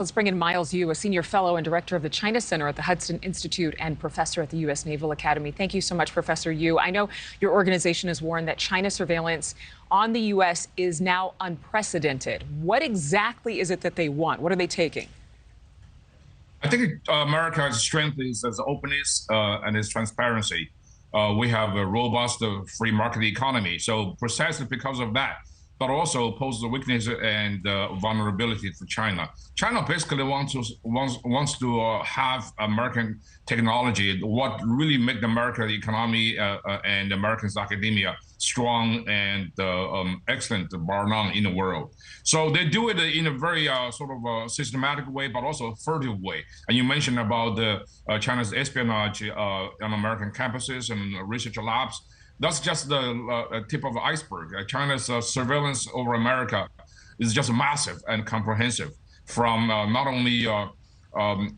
Let's bring in Miles Yu, a senior fellow and director of the China Center at the Hudson Institute and professor at the U.S. Naval Academy. Thank you so much, Professor Yu. I know your organization has warned that China surveillance on the U.S. is now unprecedented. What exactly is it that they want? What are they taking? I think America's strength is its openness and its transparency. We have a robust free market economy. So precisely because of that, but also poses a weakness and vulnerability for China. China basically wants to have American technology, what really make the American economy and Americans academia strong and excellent, bar none, in the world. So they do it in a very sort of systematic way, but also furtive way. And you mentioned about China's espionage on American campuses and research labs. That's just the tip of the iceberg. China's surveillance over America is just massive and comprehensive, from not only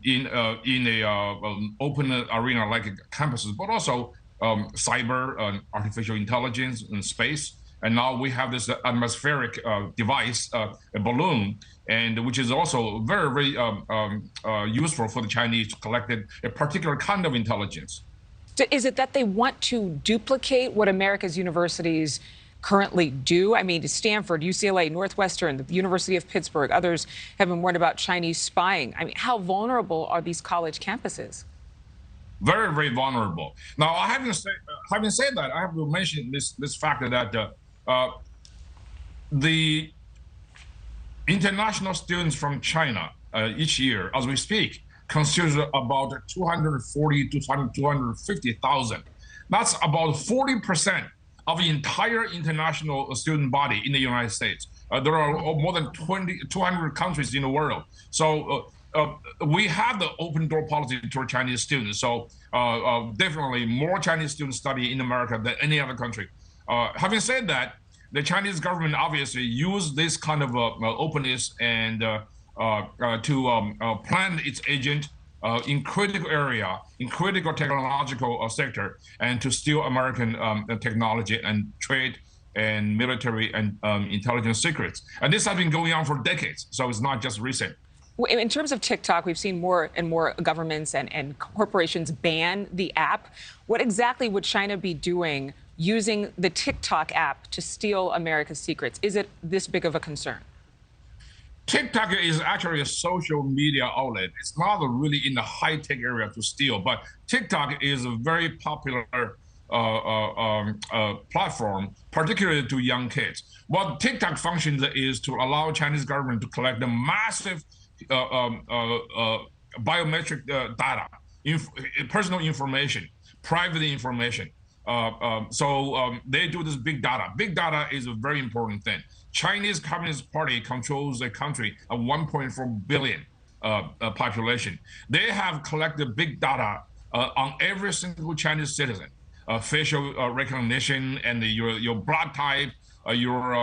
in a open arena like campuses, but also cyber, artificial intelligence, and space. And now we have this atmospheric device, a balloon, and which is also very, very useful for the Chinese to collect a particular kind of intelligence. Is it that they want to duplicate what America's universities currently do? I mean, Stanford, UCLA, Northwestern, the University of Pittsburgh, others have been warned about Chinese spying. I mean, how vulnerable are these college campuses? Very, very vulnerable. Now, having said that, I have to mention this factor that the international students from China each year, as we speak, considers about 240 to 250,000. That's about 40% of the entire international student body in the United States. There are more than 200 countries in the world. So we have the open door policy toward Chinese students. So definitely more Chinese students study in America than any other country. Having said that, the Chinese government obviously used this kind of openness and to plant its agent in critical area, in critical technological sector, and to steal American technology and trade and military and intelligence secrets. And this has been going on for decades, so it's not just recent. In terms of TikTok, we've seen more and more governments and corporations ban the app. What exactly would China be doing using the TikTok app to steal America's secrets? Is it this big of a concern? TikTok is actually a social media outlet. It's not really in the high-tech area to steal, but TikTok is a very popular platform, particularly to young kids. What TikTok functions is to allow Chinese government to collect the massive biometric data, personal information, private information. So they do this big data. Big data is a very important thing. Chinese Communist Party controls a country of 1.4 billion population. They have collected big data on every single Chinese citizen, facial recognition, and your blood type, your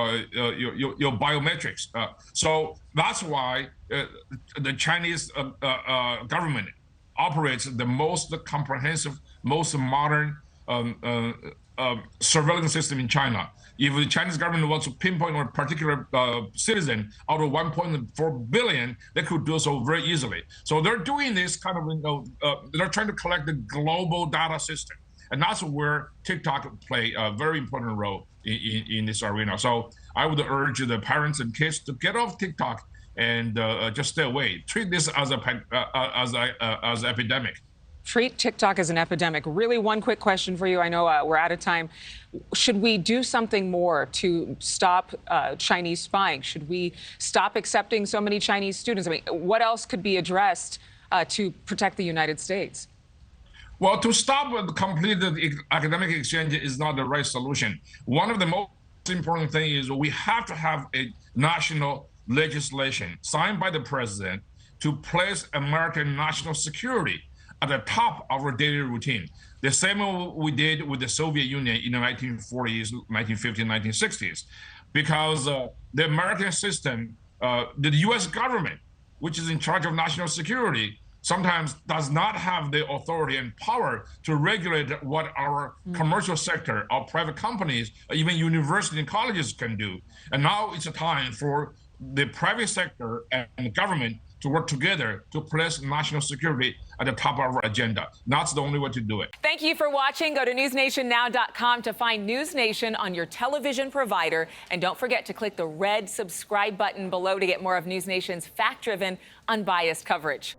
biometrics. So that's why the Chinese government operates the most comprehensive, most modern surveillance system in China. If the Chinese government wants to pinpoint a particular citizen out of 1.4 billion, they could do so very easily. So they're doing this kind of, they're trying to collect the global data system. And that's where TikTok play a very important role in this arena. So I would urge the parents and kids to get off TikTok and just stay away. Treat this as an epidemic. Treat TikTok as an epidemic. Really, one quick question for you. I know we're out of time. Should we do something more to stop Chinese spying? Should we stop accepting so many Chinese students? I mean, what else could be addressed to protect the United States? Well, to stop complete academic exchange is not the right solution. One of the most important things is we have to have a national legislation signed by the president to place American national security at the top of our daily routine. The same way we did with the Soviet Union in the 1940s, 1950s, 1960s. Because the American system, the US government, which is in charge of national security, sometimes does not have the authority and power to regulate what our commercial sector, our private companies, even universities and colleges can do. And now it's a time for the private sector and the government to work together to place national security at the top of our agenda. That's the only way to do it. Thank you for watching. Go to newsnationnow.com to find NewsNation on your television provider. And don't forget to click the red subscribe button below to get more of NewsNation's fact-driven, unbiased coverage.